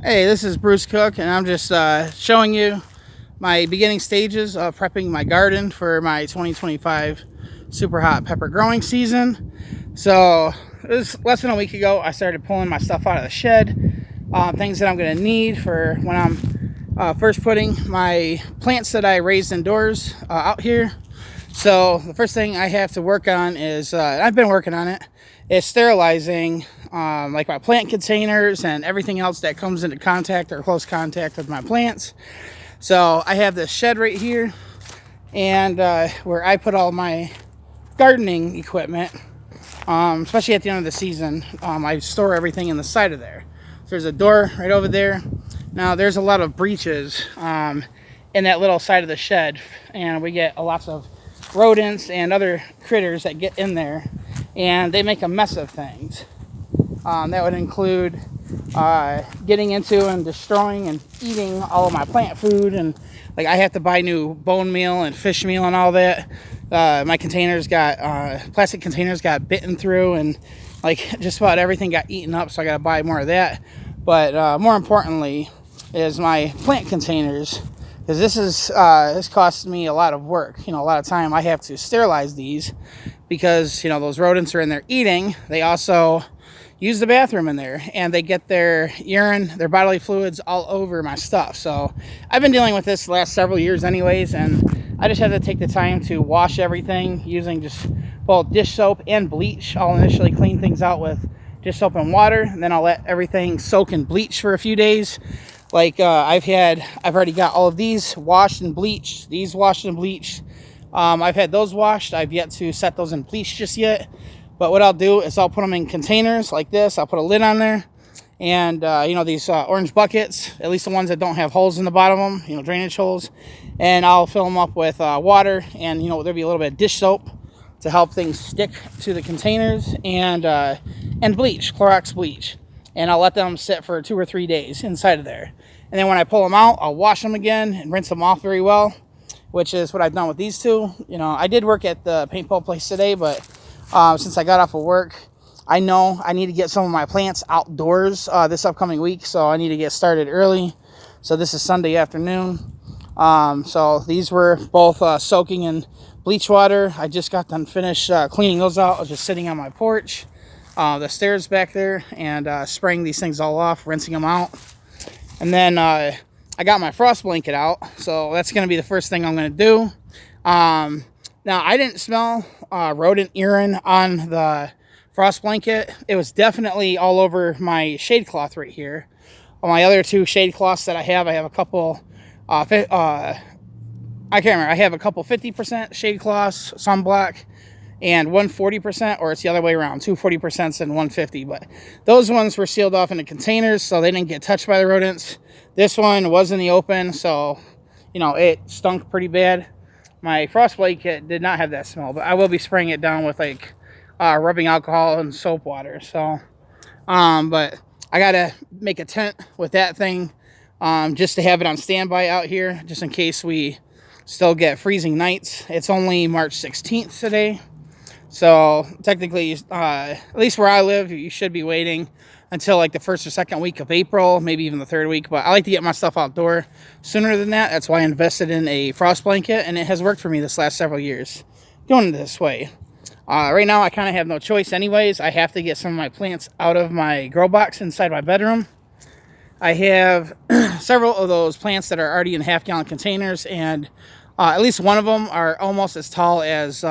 Hey, this is Bruce Cook, and I'm just showing you my beginning stages of prepping my garden for my 2025 super hot pepper growing season. So, it was less than a week ago, I started pulling my stuff out of the shed, things that I'm going to need for when I'm first putting my plants that I raised indoors out here. So, the first thing I have to work on is, I've been working on it, is sterilizing like my plant containers and everything else that comes into contact or close contact with my plants. So I have this shed right here, and where I put all my gardening equipment, especially at the end of the season. I store everything in the side of there. So there's a door right over there. Now there's a lot of breaches in that little side of the shed, and we get lots of rodents and other critters that get in there, and they make a mess of things. That would include getting into and destroying and eating all of my plant food, and like I have to buy new bone meal and fish meal and all that. My containers got plastic containers got bitten through, and like just about everything got eaten up, so I got to buy more of that. But more importantly is my plant containers, because this costs me a lot of work. A lot of time I have to sterilize these because those rodents are in there eating. They also use the bathroom in there, and they get their urine, their bodily fluids all over my stuff. So I've been dealing with this the last several years anyways, and I just have to take the time to wash everything using just both dish soap and bleach. I'll initially clean things out with dish soap and water, and then I'll let everything soak in bleach for a few days. Like I've already got all of these washed and bleached, these washed and bleached. I've had those washed. I've yet to set those in bleach just yet. But what I'll do is I'll put them in containers like this. I'll put a lid on there, and these orange buckets, at least the ones that don't have holes in the bottom of them, drainage holes, and I'll fill them up with water, and there'll be a little bit of dish soap to help things stick to the containers, and bleach, Clorox bleach, and I'll let them sit for 2 or 3 days inside of there. And then when I pull them out, I'll wash them again and rinse them off very well, which is what I've done with these two. I did work at the paintball place today, but since I got off of work, I know I need to get some of my plants outdoors this upcoming week, so I need to get started early. So this is Sunday afternoon. So these were both soaking in bleach water. I just got done finished cleaning those out. I was just sitting on my porch, the stairs back there, and spraying these things all off, rinsing them out. And then I got my frost blanket out, so that's going to be the first thing I'm going to do. Now, I didn't smell rodent urine on the frost blanket. It was definitely all over my shade cloth right here. On my other two shade cloths that I have a couple, I can't remember, I have a couple 50% shade cloths, sunblock, and 140%, or it's the other way around, 240% and 150. But those ones were sealed off into containers, so they didn't get touched by the rodents. This one was in the open, so, it stunk pretty bad. My frost blanket did not have that smell, but I will be spraying it down with rubbing alcohol and soap water. So, but I gotta make a tent with that thing, just to have it on standby out here, just in case we still get freezing nights. It's only March 16th today, so technically, at least where I live, you should be waiting until like the first or second week of April, maybe even the third week. But I like to get my stuff outdoor sooner than that. That's why I invested in a frost blanket, and it has worked for me this last several years doing it this way. Right now, I kind of have no choice anyways. I have to get some of my plants out of my grow box inside my bedroom. I have several of those plants that are already in half-gallon containers, and at least one of them are almost as tall as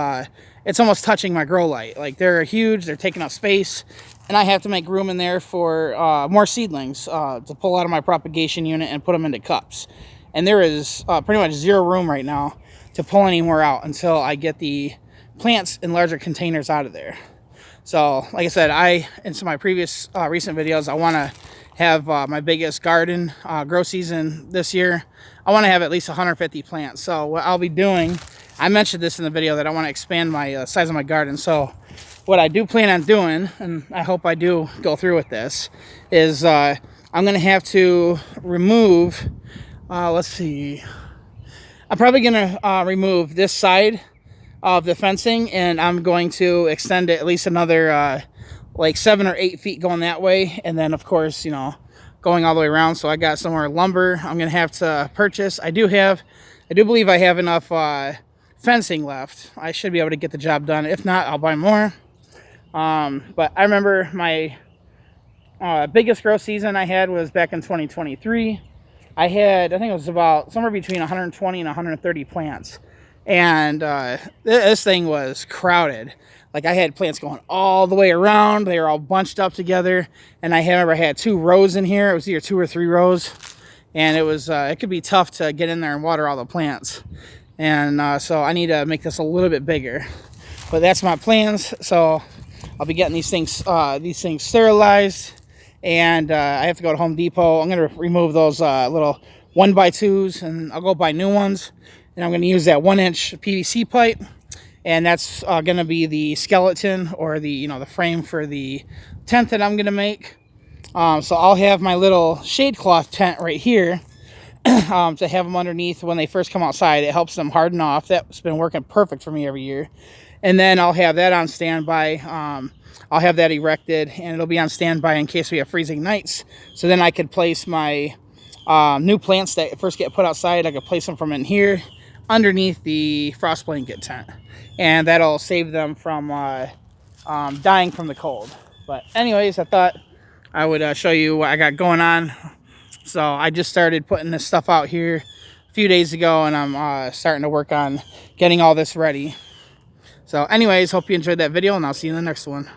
it's almost touching my grow light. Like, they're huge, they're taking up space, and I have to make room in there for more seedlings to pull out of my propagation unit and put them into cups. And there is pretty much zero room right now to pull any more out until I get the plants in larger containers out of there. So, like I said, in some of my previous recent videos, I want to have my biggest garden grow season this year. I want to have at least 150 plants. So what I'll be doing, I mentioned this in the video that I want to expand my size of my garden. So what I do plan on doing, and I hope I do go through with this, is I'm going to have to remove, let's see, I'm probably going to remove this side of the fencing, and I'm going to extend it at least another like 7 or 8 feet going that way, and then of course going all the way around. So I got some more lumber I'm gonna have to purchase. I do believe I have enough fencing left. I should be able to get the job done. If not, I'll buy more. But I remember my biggest growth season I had was back in 2023. I think it was about somewhere between 120 and 130 plants. And this thing was crowded. Like, I had plants going all the way around. They were all bunched up together. And I remember I had 2 rows in here. It was either 2 or 3 rows. And it could be tough to get in there and water all the plants. And so I need to make this a little bit bigger. But that's my plans. So I'll be getting these things sterilized. And I have to go to Home Depot. I'm going to remove those little 1x2s, and I'll go buy new ones. And I'm going to use that 1-inch PVC pipe, and that's going to be the skeleton, or the frame for the tent that I'm going to make. So I'll have my little shade cloth tent right here to have them underneath when they first come outside. It helps them harden off. That's been working perfect for me every year. And then I'll have that on standby. I'll have that erected, and it'll be on standby in case we have freezing nights. So then I could place my new plants that first get put outside. I could place them from in here underneath the frost blanket tent, and that'll save them from dying from the cold. But anyways, I thought I would show you what I got going on. So I just started putting this stuff out here a few days ago, and I'm starting to work on getting all this ready. So anyways, hope you enjoyed that video, and I'll see you in the next one.